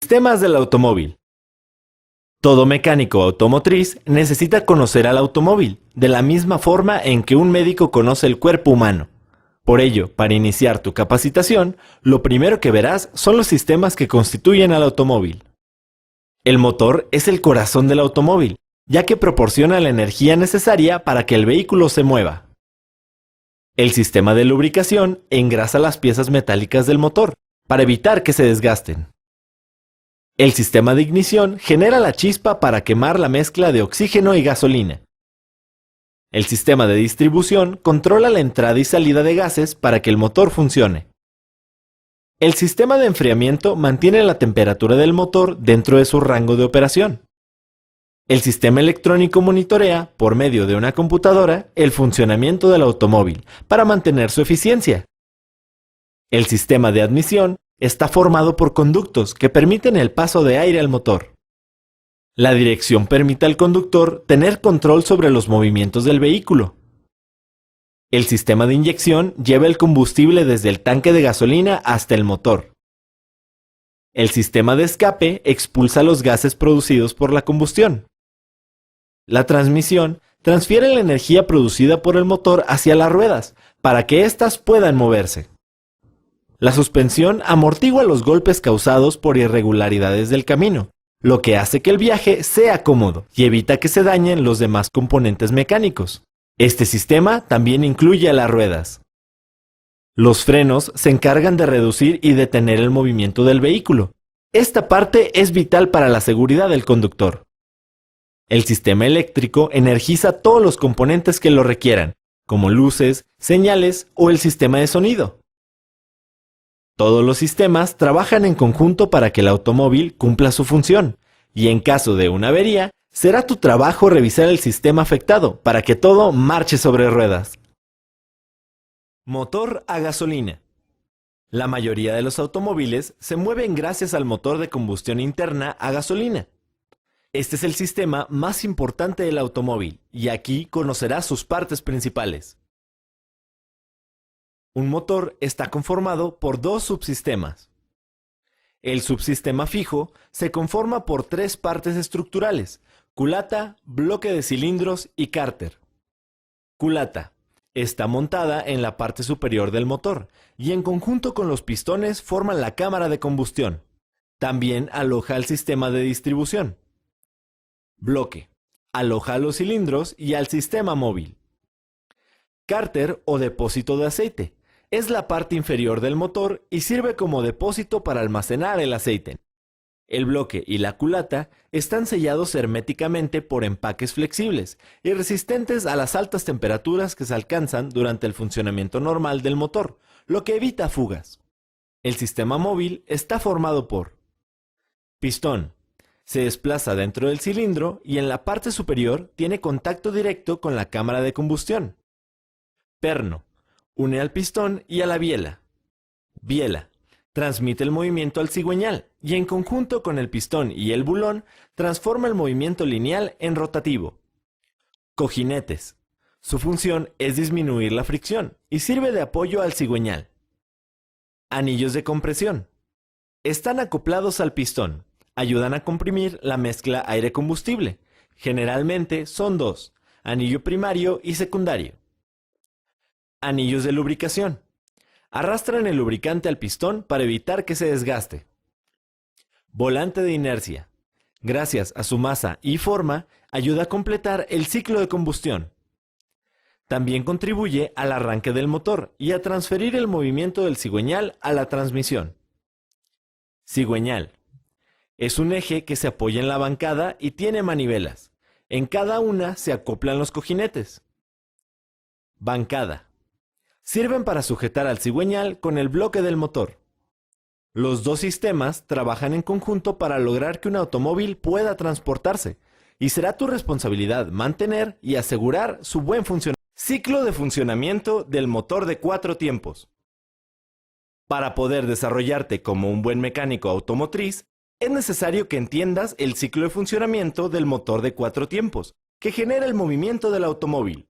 Sistemas del automóvil. Todo mecánico automotriz necesita conocer al automóvil, de la misma forma en que un médico conoce el cuerpo humano. Por ello, para iniciar tu capacitación, lo primero que verás son los sistemas que constituyen al automóvil. El motor es el corazón del automóvil, ya que proporciona la energía necesaria para que el vehículo se mueva. El sistema de lubricación engrasa las piezas metálicas del motor, para evitar que se desgasten. El sistema de ignición genera la chispa para quemar la mezcla de oxígeno y gasolina. El sistema de distribución controla la entrada y salida de gases para que el motor funcione. El sistema de enfriamiento mantiene la temperatura del motor dentro de su rango de operación. El sistema electrónico monitorea, por medio de una computadora, el funcionamiento del automóvil para mantener su eficiencia. El sistema de admisión está formado por conductos que permiten el paso de aire al motor. La dirección permite al conductor tener control sobre los movimientos del vehículo. El sistema de inyección lleva el combustible desde el tanque de gasolina hasta el motor. El sistema de escape expulsa los gases producidos por la combustión. La transmisión transfiere la energía producida por el motor hacia las ruedas para que éstas puedan moverse. La suspensión amortigua los golpes causados por irregularidades del camino, lo que hace que el viaje sea cómodo y evita que se dañen los demás componentes mecánicos. Este sistema también incluye a las ruedas. Los frenos se encargan de reducir y detener el movimiento del vehículo. Esta parte es vital para la seguridad del conductor. El sistema eléctrico energiza todos los componentes que lo requieran, como luces, señales o el sistema de sonido. Todos los sistemas trabajan en conjunto para que el automóvil cumpla su función, y en caso de una avería, será tu trabajo revisar el sistema afectado para que todo marche sobre ruedas. Motor a gasolina. La mayoría de los automóviles se mueven gracias al motor de combustión interna a gasolina. Este es el sistema más importante del automóvil, y aquí conocerás sus partes principales. Un motor está conformado por dos subsistemas. El subsistema fijo se conforma por tres partes estructurales: culata, bloque de cilindros y cárter. Culata está montada en la parte superior del motor y en conjunto con los pistones forman la cámara de combustión. También aloja el sistema de distribución. Bloque aloja a los cilindros y al sistema móvil. Cárter o depósito de aceite es la parte inferior del motor y sirve como depósito para almacenar el aceite. El bloque y la culata están sellados herméticamente por empaques flexibles y resistentes a las altas temperaturas que se alcanzan durante el funcionamiento normal del motor, lo que evita fugas. El sistema móvil está formado por pistón. Se desplaza dentro del cilindro y en la parte superior tiene contacto directo con la cámara de combustión. Perno. Une al pistón y a la biela. Biela. Transmite el movimiento al cigüeñal y en conjunto con el pistón y el bulón transforma el movimiento lineal en rotativo. Cojinetes. Su función es disminuir la fricción y sirve de apoyo al cigüeñal. Anillos de compresión. Están acoplados al pistón. Ayudan a comprimir la mezcla aire-combustible. Generalmente son dos: anillo primario y secundario. Anillos de lubricación. Arrastran el lubricante al pistón para evitar que se desgaste. Volante de inercia. Gracias a su masa y forma, ayuda a completar el ciclo de combustión. También contribuye al arranque del motor y a transferir el movimiento del cigüeñal a la transmisión. Cigüeñal. Es un eje que se apoya en la bancada y tiene manivelas. En cada una se acoplan los cojinetes. Bancada. Sirven para sujetar al cigüeñal con el bloque del motor. Los dos sistemas trabajan en conjunto para lograr que un automóvil pueda transportarse, y será tu responsabilidad mantener y asegurar su buen funcionamiento. Ciclo de funcionamiento del motor de 4 tiempos. Para poder desarrollarte como un buen mecánico automotriz, es necesario que entiendas el ciclo de funcionamiento del motor de 4 tiempos, que genera el movimiento del automóvil.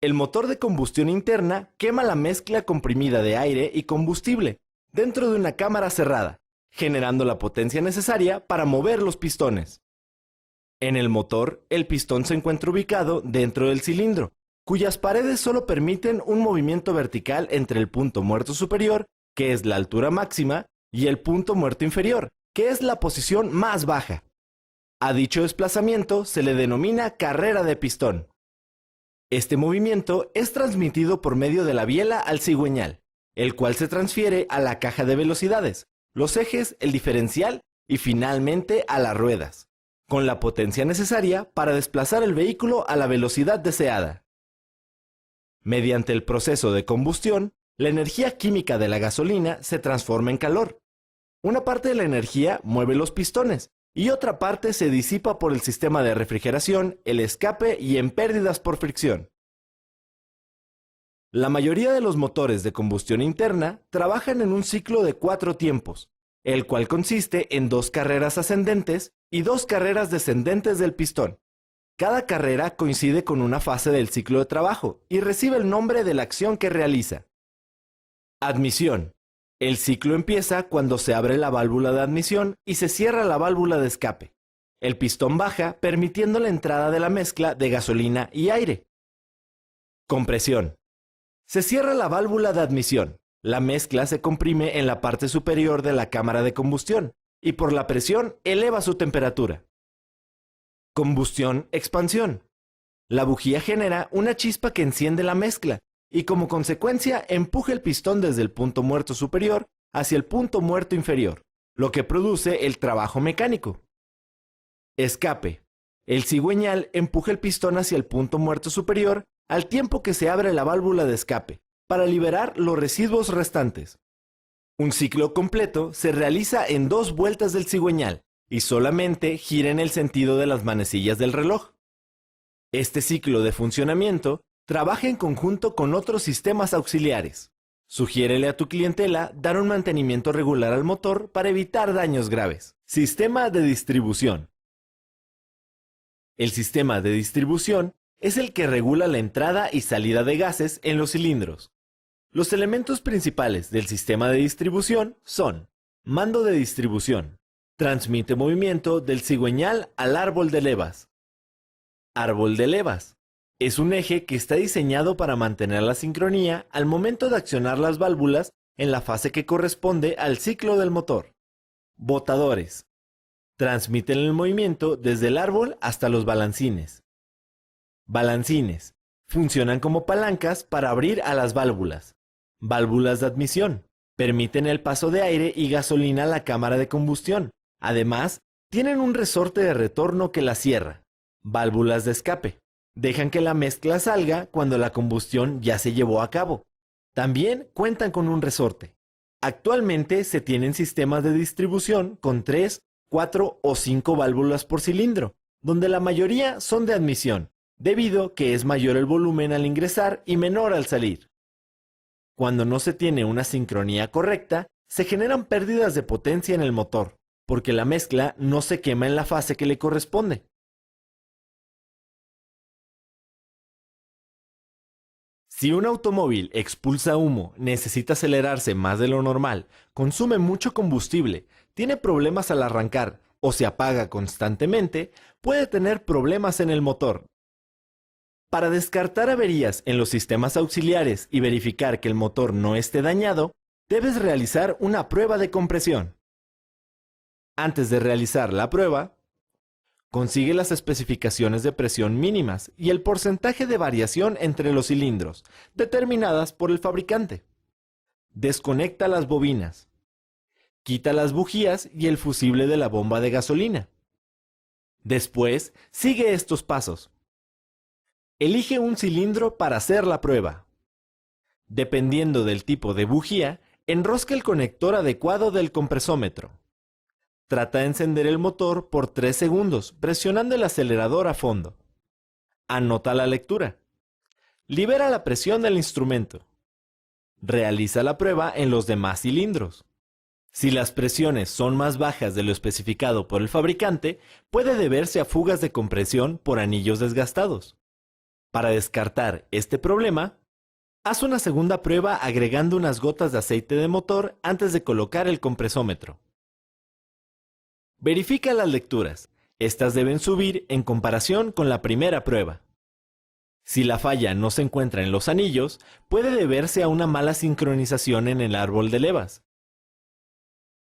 El motor de combustión interna quema la mezcla comprimida de aire y combustible dentro de una cámara cerrada, generando la potencia necesaria para mover los pistones. En el motor, el pistón se encuentra ubicado dentro del cilindro, cuyas paredes solo permiten un movimiento vertical entre el punto muerto superior, que es la altura máxima, y el punto muerto inferior, que es la posición más baja. A dicho desplazamiento se le denomina carrera de pistón. Este movimiento es transmitido por medio de la biela al cigüeñal, el cual se transfiere a la caja de velocidades, los ejes, el diferencial y finalmente a las ruedas, con la potencia necesaria para desplazar el vehículo a la velocidad deseada. Mediante el proceso de combustión, la energía química de la gasolina se transforma en calor. Una parte de la energía mueve los pistones y otra parte se disipa por el sistema de refrigeración, el escape y en pérdidas por fricción. La mayoría de los motores de combustión interna trabajan en un ciclo de 4 tiempos, el cual consiste en 2 carreras ascendentes y 2 carreras descendentes del pistón. Cada carrera coincide con una fase del ciclo de trabajo y recibe el nombre de la acción que realiza. Admisión. El ciclo empieza cuando se abre la válvula de admisión y se cierra la válvula de escape. El pistón baja, permitiendo la entrada de la mezcla de gasolina y aire. Compresión. Se cierra la válvula de admisión. La mezcla se comprime en la parte superior de la cámara de combustión y por la presión eleva su temperatura. Combustión-expansión. La bujía genera una chispa que enciende la mezcla y como consecuencia empuja el pistón desde el punto muerto superior hacia el punto muerto inferior, lo que produce el trabajo mecánico. Escape. El cigüeñal empuja el pistón hacia el punto muerto superior al tiempo que se abre la válvula de escape, para liberar los residuos restantes. Un ciclo completo se realiza en 2 vueltas del cigüeñal y solamente gira en el sentido de las manecillas del reloj. Este ciclo de funcionamiento trabaja en conjunto con otros sistemas auxiliares. Sugiérele a tu clientela dar un mantenimiento regular al motor para evitar daños graves. Sistema de distribución. El sistema de distribución es el que regula la entrada y salida de gases en los cilindros. Los elementos principales del sistema de distribución son: mando de distribución. Transmite movimiento del cigüeñal al árbol de levas. Árbol de levas. Es un eje que está diseñado para mantener la sincronía al momento de accionar las válvulas en la fase que corresponde al ciclo del motor. Botadores. Transmiten el movimiento desde el árbol hasta los balancines. Balancines. Funcionan como palancas para abrir a las válvulas. Válvulas de admisión. Permiten el paso de aire y gasolina a la cámara de combustión. Además, tienen un resorte de retorno que la cierra. Válvulas de escape. Dejan que la mezcla salga cuando la combustión ya se llevó a cabo. También cuentan con un resorte. Actualmente se tienen sistemas de distribución con 3, 4 o 5 válvulas por cilindro, donde la mayoría son de admisión, debido que es mayor el volumen al ingresar y menor al salir. Cuando no se tiene una sincronía correcta, se generan pérdidas de potencia en el motor, porque la mezcla no se quema en la fase que le corresponde. Si un automóvil expulsa humo, necesita acelerarse más de lo normal, consume mucho combustible, tiene problemas al arrancar o se apaga constantemente, puede tener problemas en el motor. Para descartar averías en los sistemas auxiliares y verificar que el motor no esté dañado, debes realizar una prueba de compresión. Antes de realizar la prueba, consigue las especificaciones de presión mínimas y el porcentaje de variación entre los cilindros, determinadas por el fabricante. Desconecta las bobinas. Quita las bujías y el fusible de la bomba de gasolina. Después, sigue estos pasos. Elige un cilindro para hacer la prueba. Dependiendo del tipo de bujía, enrosca el conector adecuado del compresómetro. Trata de encender el motor por 3 segundos, presionando el acelerador a fondo. Anota la lectura. Libera la presión del instrumento. Realiza la prueba en los demás cilindros. Si las presiones son más bajas de lo especificado por el fabricante, puede deberse a fugas de compresión por anillos desgastados. Para descartar este problema, haz una segunda prueba agregando unas gotas de aceite de motor antes de colocar el compresómetro. Verifica las lecturas. Estas deben subir en comparación con la primera prueba. Si la falla no se encuentra en los anillos, puede deberse a una mala sincronización en el árbol de levas.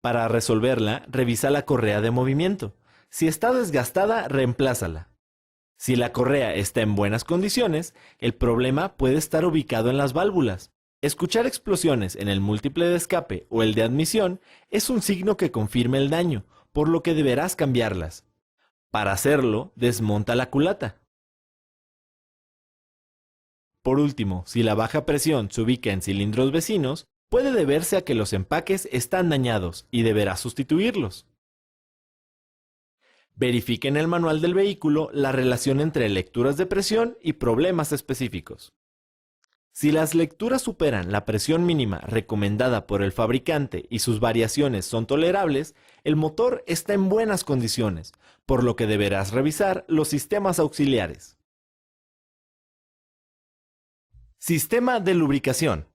Para resolverla, revisa la correa de movimiento. Si está desgastada, reemplázala. Si la correa está en buenas condiciones, el problema puede estar ubicado en las válvulas. Escuchar explosiones en el múltiple de escape o el de admisión es un signo que confirma el daño, por lo que deberás cambiarlas. Para hacerlo, desmonta la culata. Por último, si la baja presión se ubica en cilindros vecinos, puede deberse a que los empaques están dañados y deberás sustituirlos. Verifique en el manual del vehículo la relación entre lecturas de presión y problemas específicos. Si las lecturas superan la presión mínima recomendada por el fabricante y sus variaciones son tolerables, el motor está en buenas condiciones, por lo que deberás revisar los sistemas auxiliares. Sistema de lubricación.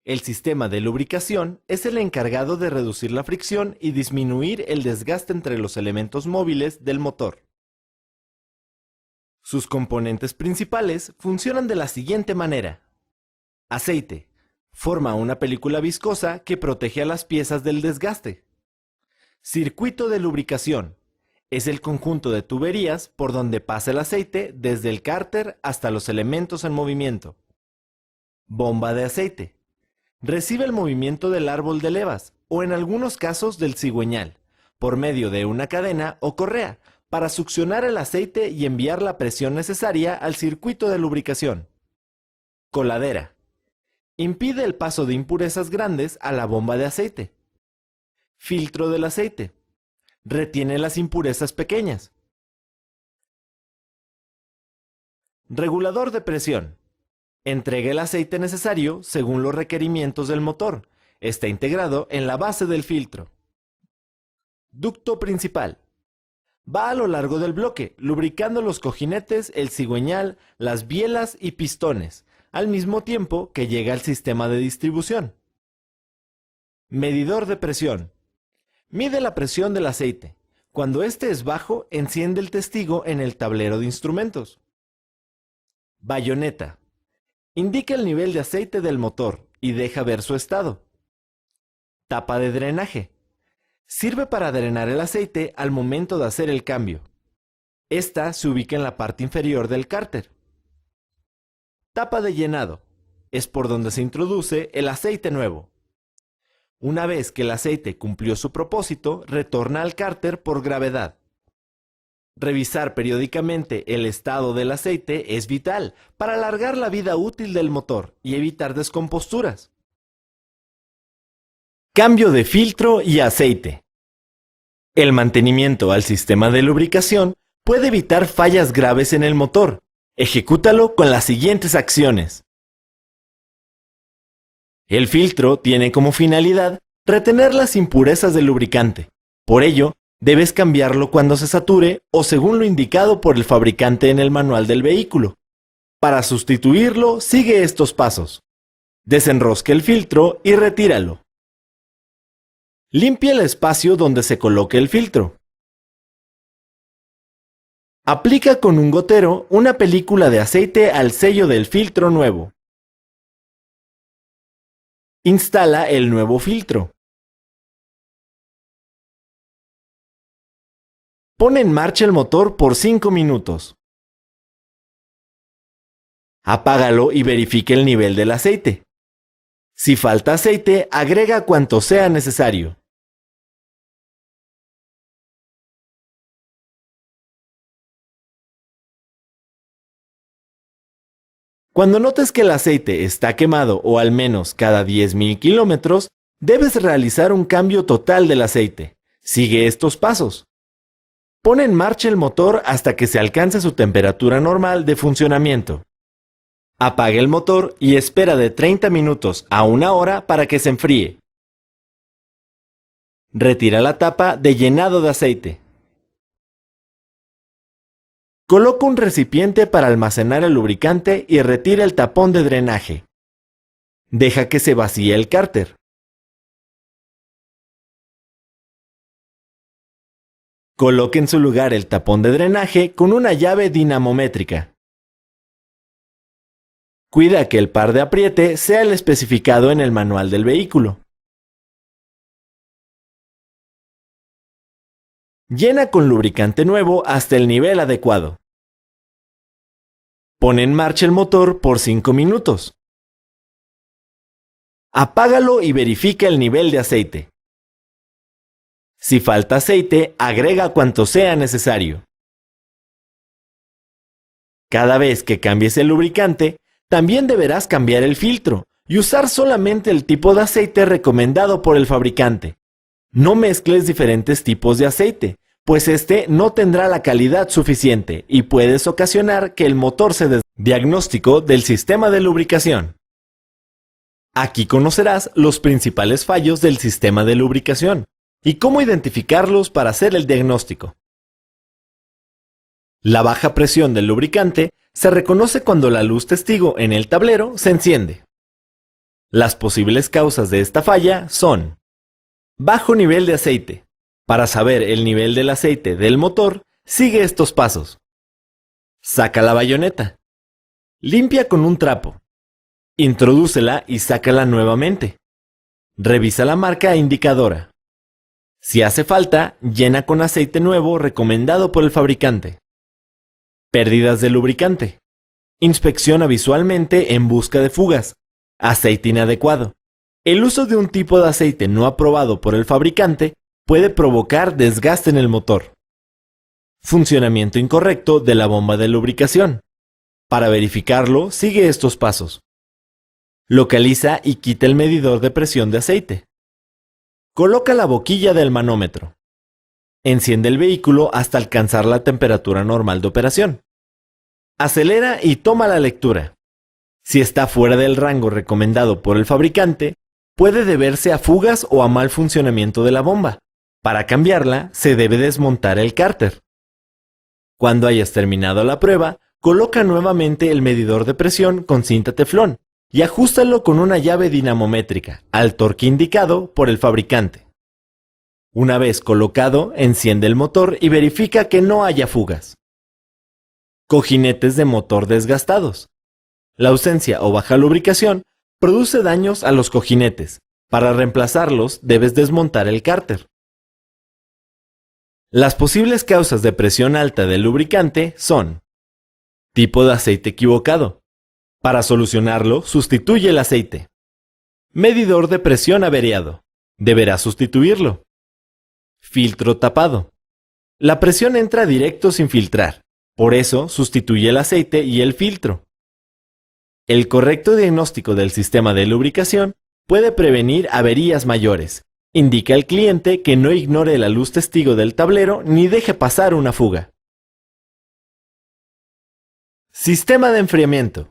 El sistema de lubricación es el encargado de reducir la fricción y disminuir el desgaste entre los elementos móviles del motor. Sus componentes principales funcionan de la siguiente manera. Aceite. Forma una película viscosa que protege a las piezas del desgaste. Circuito de lubricación. Es el conjunto de tuberías por donde pasa el aceite desde el cárter hasta los elementos en movimiento. Bomba de aceite. Recibe el movimiento del árbol de levas, o en algunos casos del cigüeñal, por medio de una cadena o correa, para succionar el aceite y enviar la presión necesaria al circuito de lubricación. Coladera. Impide el paso de impurezas grandes a la bomba de aceite. Filtro del aceite. Retiene las impurezas pequeñas. Regulador de presión. Entrega el aceite necesario según los requerimientos del motor. Está integrado en la base del filtro. Ducto principal. Va a lo largo del bloque, lubricando los cojinetes, el cigüeñal, las bielas y pistones, al mismo tiempo que llega al sistema de distribución. Medidor de presión. Mide la presión del aceite. Cuando este es bajo, enciende el testigo en el tablero de instrumentos. Bayoneta. Indica el nivel de aceite del motor y deja ver su estado. Tapa de drenaje. Sirve para drenar el aceite al momento de hacer el cambio. Esta se ubica en la parte inferior del cárter. Tapa de llenado. Es por donde se introduce el aceite nuevo. Una vez que el aceite cumplió su propósito, retorna al cárter por gravedad. Revisar periódicamente el estado del aceite es vital para alargar la vida útil del motor y evitar descomposturas. Cambio de filtro y aceite. El mantenimiento al sistema de lubricación puede evitar fallas graves en el motor. Ejecútalo con las siguientes acciones. El filtro tiene como finalidad retener las impurezas del lubricante. Por ello, debes cambiarlo cuando se sature o según lo indicado por el fabricante en el manual del vehículo. Para sustituirlo, sigue estos pasos. Desenrosque el filtro y retíralo. Limpia el espacio donde se coloque el filtro. Aplica con un gotero una película de aceite al sello del filtro nuevo. Instala el nuevo filtro. Pone en marcha el motor por 5 minutos. Apágalo y verifique el nivel del aceite. Si falta aceite, agrega cuanto sea necesario. Cuando notes que el aceite está quemado o al menos cada 10.000 kilómetros, debes realizar un cambio total del aceite. Sigue estos pasos. Pon en marcha el motor hasta que se alcance su temperatura normal de funcionamiento. Apaga el motor y espera de 30 minutos a 1 hora para que se enfríe. Retira la tapa de llenado de aceite. Coloca un recipiente para almacenar el lubricante y retira el tapón de drenaje. Deja que se vacíe el cárter. Coloque en su lugar el tapón de drenaje con una llave dinamométrica. Cuida que el par de apriete sea el especificado en el manual del vehículo. Llena con lubricante nuevo hasta el nivel adecuado. Pone en marcha el motor por 5 minutos. Apágalo y verifica el nivel de aceite. Si falta aceite, agrega cuanto sea necesario. Cada vez que cambies el lubricante, también deberás cambiar el filtro y usar solamente el tipo de aceite recomendado por el fabricante. No mezcles diferentes tipos de aceite, pues este no tendrá la calidad suficiente y puedes ocasionar que el motor se desgaste. Diagnóstico del sistema de lubricación. Aquí conocerás los principales fallos del sistema de lubricación y cómo identificarlos para hacer el diagnóstico. La baja presión del lubricante se reconoce cuando la luz testigo en el tablero se enciende. Las posibles causas de esta falla son: bajo nivel de aceite. Para saber el nivel del aceite del motor, sigue estos pasos. Saca la bayoneta. Limpia con un trapo. Introdúcela y sácala nuevamente. Revisa la marca indicadora. Si hace falta, llena con aceite nuevo recomendado por el fabricante. Pérdidas de lubricante. Inspecciona visualmente en busca de fugas. Aceite inadecuado. El uso de un tipo de aceite no aprobado por el fabricante puede provocar desgaste en el motor. Funcionamiento incorrecto de la bomba de lubricación. Para verificarlo, sigue estos pasos. Localiza y quita el medidor de presión de aceite. Coloca la boquilla del manómetro. Enciende el vehículo hasta alcanzar la temperatura normal de operación. Acelera y toma la lectura. Si está fuera del rango recomendado por el fabricante, puede deberse a fugas o a mal funcionamiento de la bomba. Para cambiarla, se debe desmontar el cárter. Cuando hayas terminado la prueba, coloca nuevamente el medidor de presión con cinta teflón y ajústalo con una llave dinamométrica al torque indicado por el fabricante. Una vez colocado, enciende el motor y verifica que no haya fugas. Cojinetes de motor desgastados. La ausencia o baja lubricación produce daños a los cojinetes. Para reemplazarlos, debes desmontar el cárter. Las posibles causas de presión alta del lubricante son: tipo de aceite equivocado. Para solucionarlo, sustituye el aceite. Medidor de presión averiado. Deberás sustituirlo. Filtro tapado. La presión entra directo sin filtrar. Por eso, sustituye el aceite y el filtro. El correcto diagnóstico del sistema de lubricación puede prevenir averías mayores. Indica al cliente que no ignore la luz testigo del tablero ni deje pasar una fuga. Sistema de enfriamiento.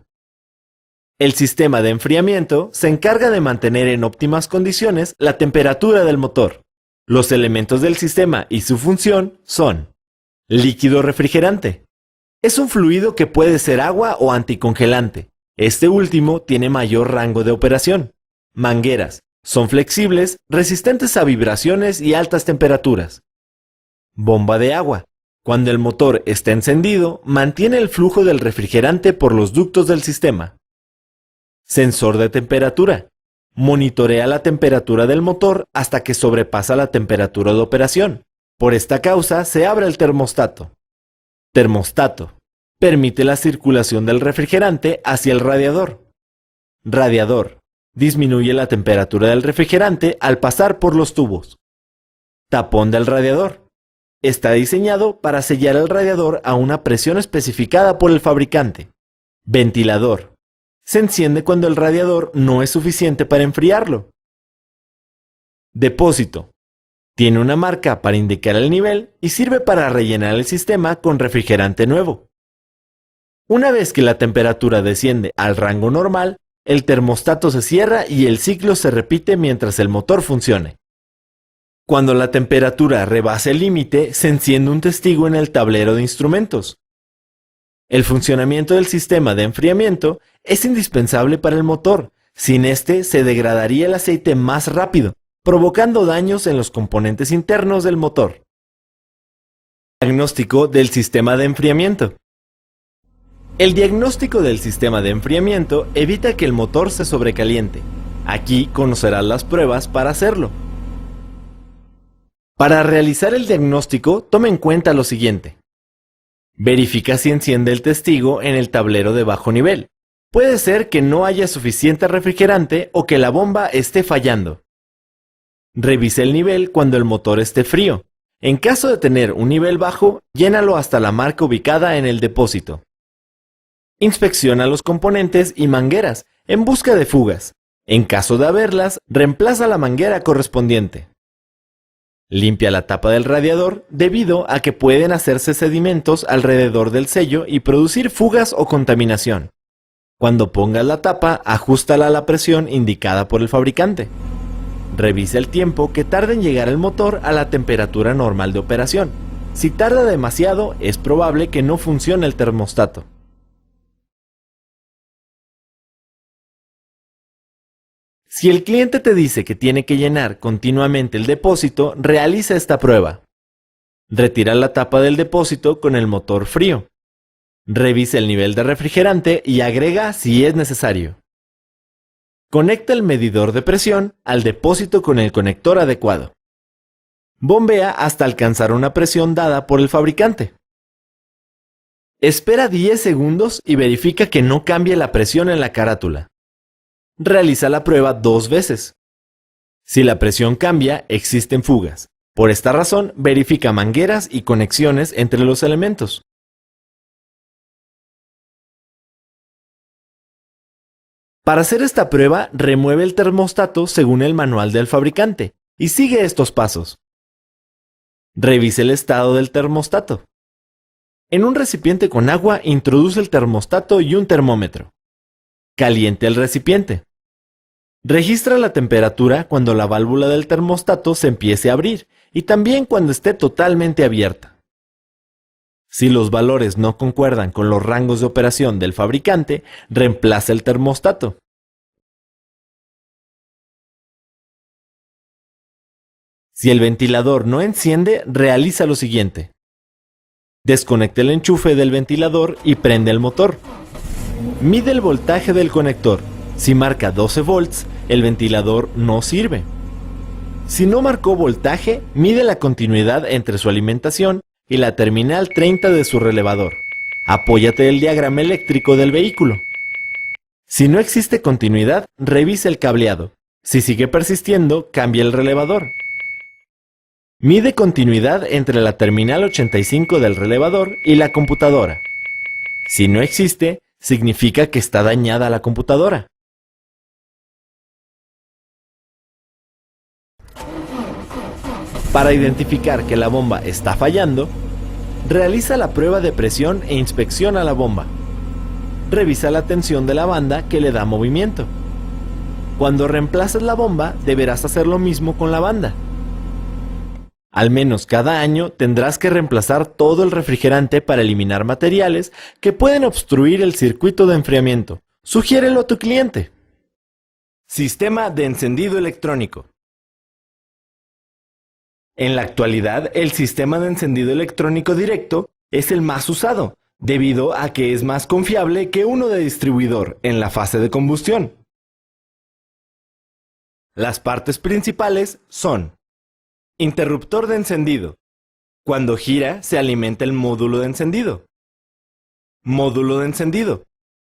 El sistema de enfriamiento se encarga de mantener en óptimas condiciones la temperatura del motor. Los elementos del sistema y su función son: líquido refrigerante. Es un fluido que puede ser agua o anticongelante. Este último tiene mayor rango de operación. Mangueras. Son flexibles, resistentes a vibraciones y altas temperaturas. Bomba de agua. Cuando el motor está encendido, mantiene el flujo del refrigerante por los ductos del sistema. Sensor de temperatura. Monitorea la temperatura del motor hasta que sobrepasa la temperatura de operación. Por esta causa se abre el termostato. Termostato. Permite la circulación del refrigerante hacia el radiador. Radiador. Disminuye la temperatura del refrigerante al pasar por los tubos. Tapón del radiador. Está diseñado para sellar el radiador a una presión especificada por el fabricante. Ventilador. Se enciende cuando el radiador no es suficiente para enfriarlo. Depósito. Tiene una marca para indicar el nivel y sirve para rellenar el sistema con refrigerante nuevo. Una vez que la temperatura desciende al rango normal, el termostato se cierra y el ciclo se repite mientras el motor funcione. Cuando la temperatura rebasa el límite, se enciende un testigo en el tablero de instrumentos. El funcionamiento del sistema de enfriamiento es indispensable para el motor. Sin este, se degradaría el aceite más rápido, provocando daños en los componentes internos del motor. Diagnóstico del sistema de enfriamiento. El diagnóstico del sistema de enfriamiento evita que el motor se sobrecaliente. Aquí conocerás las pruebas para hacerlo. Para realizar el diagnóstico, toma en cuenta lo siguiente. Verifica si enciende el testigo en el tablero de bajo nivel. Puede ser que no haya suficiente refrigerante o que la bomba esté fallando. Revisa el nivel cuando el motor esté frío. En caso de tener un nivel bajo, llénalo hasta la marca ubicada en el depósito. Inspecciona los componentes y mangueras en busca de fugas. En caso de haberlas, reemplaza la manguera correspondiente. Limpia la tapa del radiador debido a que pueden hacerse sedimentos alrededor del sello y producir fugas o contaminación. Cuando pongas la tapa, ajústala a la presión indicada por el fabricante. Revisa el tiempo que tarda en llegar el motor a la temperatura normal de operación. Si tarda demasiado, es probable que no funcione el termostato. Si el cliente te dice que tiene que llenar continuamente el depósito, realiza esta prueba. Retira la tapa del depósito con el motor frío. Revisa el nivel de refrigerante y agrega si es necesario. Conecta el medidor de presión al depósito con el conector adecuado. Bombea hasta alcanzar una presión dada por el fabricante. Espera 10 segundos y verifica que no cambie la presión en la carátula. Realiza la prueba 2 veces. Si la presión cambia, existen fugas. Por esta razón, verifica mangueras y conexiones entre los elementos. Para hacer esta prueba, remueve el termostato según el manual del fabricante y sigue estos pasos. Revise el estado del termostato. En un recipiente con agua, introduce el termostato y un termómetro. Caliente el recipiente. Registra la temperatura cuando la válvula del termostato se empiece a abrir y también cuando esté totalmente abierta. Si los valores no concuerdan con los rangos de operación del fabricante, reemplaza el termostato. Si el ventilador no enciende, realiza lo siguiente. Desconecta el enchufe del ventilador y prende el motor. Mide el voltaje del conector. Si marca 12 volts, el ventilador no sirve. Si no marcó voltaje, mide la continuidad entre su alimentación y la terminal 30 de su relevador. Apóyate del diagrama eléctrico del vehículo. Si no existe continuidad, revisa el cableado. Si sigue persistiendo, cambia el relevador. Mide continuidad entre la terminal 85 del relevador y la computadora. Si no existe, significa que está dañada la computadora. Para identificar que la bomba está fallando, realiza la prueba de presión e inspecciona la bomba. Revisa la tensión de la banda que le da movimiento. Cuando reemplaces la bomba, deberás hacer lo mismo con la banda. Al menos cada año tendrás que reemplazar todo el refrigerante para eliminar materiales que pueden obstruir el circuito de enfriamiento. Sugiérelo a tu cliente. Sistema de encendido electrónico. En la actualidad, el sistema de encendido electrónico directo es el más usado, debido a que es más confiable que uno de distribuidor en la fase de combustión. Las partes principales son: interruptor de encendido. Cuando gira, se alimenta el módulo de encendido. Módulo de encendido.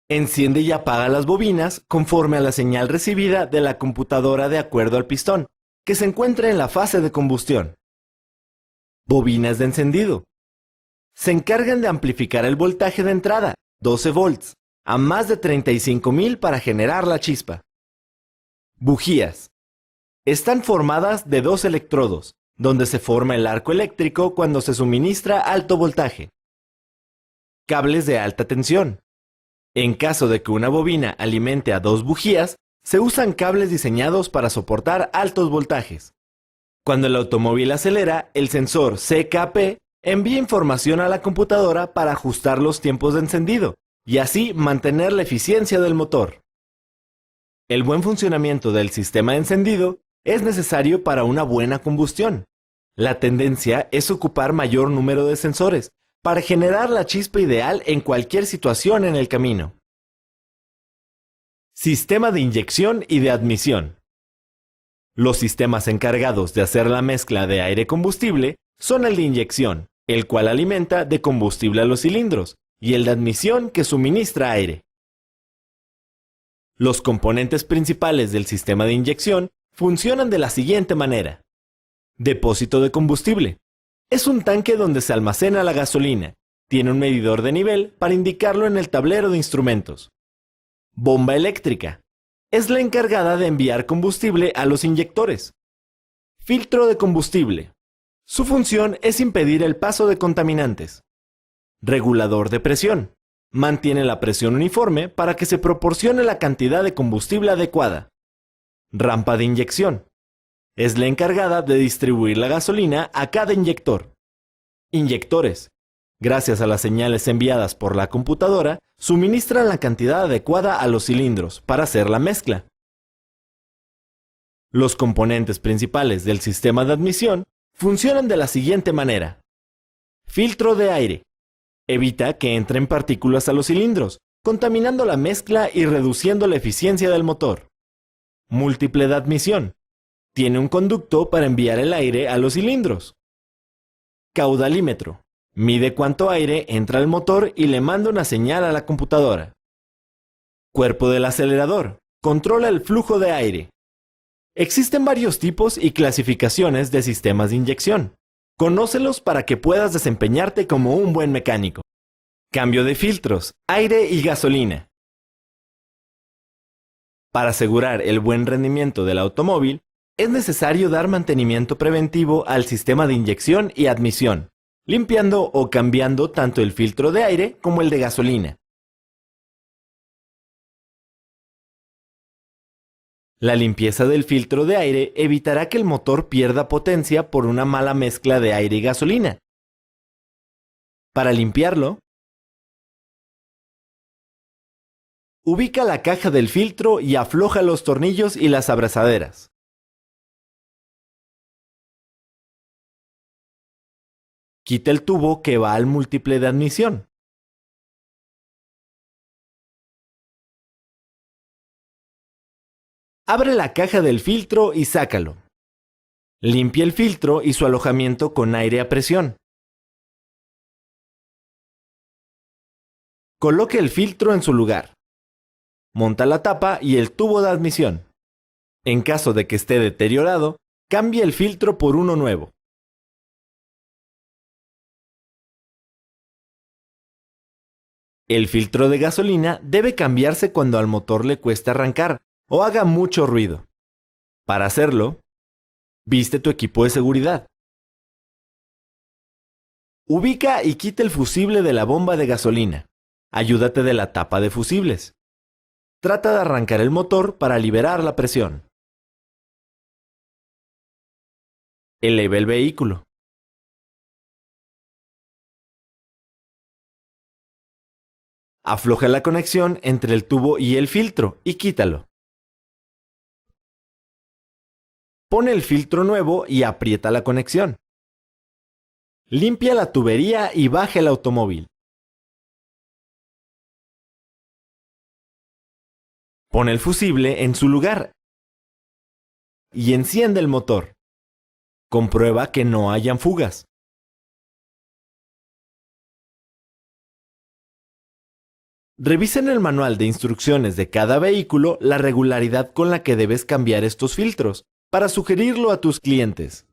Enciende y apaga las bobinas conforme a la señal recibida de la computadora de acuerdo al pistón, que se encuentra en la fase de combustión. Bobinas de encendido. Se encargan de amplificar el voltaje de entrada, 12 volts, a más de 35.000 para generar la chispa. Bujías. Están formadas de 2 electrodos, donde se forma el arco eléctrico cuando se suministra alto voltaje. Cables de alta tensión. En caso de que una bobina alimente a 2 bujías, se usan cables diseñados para soportar altos voltajes. Cuando el automóvil acelera, el sensor CKP envía información a la computadora para ajustar los tiempos de encendido y así mantener la eficiencia del motor. El buen funcionamiento del sistema de encendido es necesario para una buena combustión. La tendencia es ocupar mayor número de sensores para generar la chispa ideal en cualquier situación en el camino. Sistema de inyección y de admisión. Los sistemas encargados de hacer la mezcla de aire-combustible son el de inyección, el cual alimenta de combustible a los cilindros, y el de admisión que suministra aire. Los componentes principales del sistema de inyección funcionan de la siguiente manera. Depósito de combustible. Es un tanque donde se almacena la gasolina. Tiene un medidor de nivel para indicarlo en el tablero de instrumentos. Bomba eléctrica. Es la encargada de enviar combustible a los inyectores. Filtro de combustible. Su función es impedir el paso de contaminantes. Regulador de presión. Mantiene la presión uniforme para que se proporcione la cantidad de combustible adecuada. Rampa de inyección. Es la encargada de distribuir la gasolina a cada inyector. Inyectores. Gracias a las señales enviadas por la computadora, suministran la cantidad adecuada a los cilindros para hacer la mezcla. Los componentes principales del sistema de admisión funcionan de la siguiente manera. Filtro de aire. Evita que entren partículas a los cilindros, contaminando la mezcla y reduciendo la eficiencia del motor. Múltiple de admisión. Tiene un conducto para enviar el aire a los cilindros. Caudalímetro. Mide cuánto aire entra al motor y le manda una señal a la computadora. Cuerpo del acelerador. Controla el flujo de aire. Existen varios tipos y clasificaciones de sistemas de inyección. Conócelos para que puedas desempeñarte como un buen mecánico. Cambio de filtros, aire y gasolina. Para asegurar el buen rendimiento del automóvil, es necesario dar mantenimiento preventivo al sistema de inyección y admisión, limpiando o cambiando tanto el filtro de aire como el de gasolina. La limpieza del filtro de aire evitará que el motor pierda potencia por una mala mezcla de aire y gasolina. Para limpiarlo, ubica la caja del filtro y afloja los tornillos y las abrazaderas. Quita el tubo que va al múltiple de admisión. Abre la caja del filtro y sácalo. Limpia el filtro y su alojamiento con aire a presión. Coloque el filtro en su lugar. Monta la tapa y el tubo de admisión. En caso de que esté deteriorado, cambie el filtro por uno nuevo. El filtro de gasolina debe cambiarse cuando al motor le cueste arrancar o haga mucho ruido. Para hacerlo, viste tu equipo de seguridad. Ubica y quita el fusible de la bomba de gasolina. Ayúdate de la tapa de fusibles. Trata de arrancar el motor para liberar la presión. Eleva el vehículo. Afloja la conexión entre el tubo y el filtro y quítalo. Pone el filtro nuevo y aprieta la conexión. Limpia la tubería y baja el automóvil. Pone el fusible en su lugar y enciende el motor. Comprueba que no hayan fugas. Revisa en el manual de instrucciones de cada vehículo la regularidad con la que debes cambiar estos filtros para sugerirlo a tus clientes.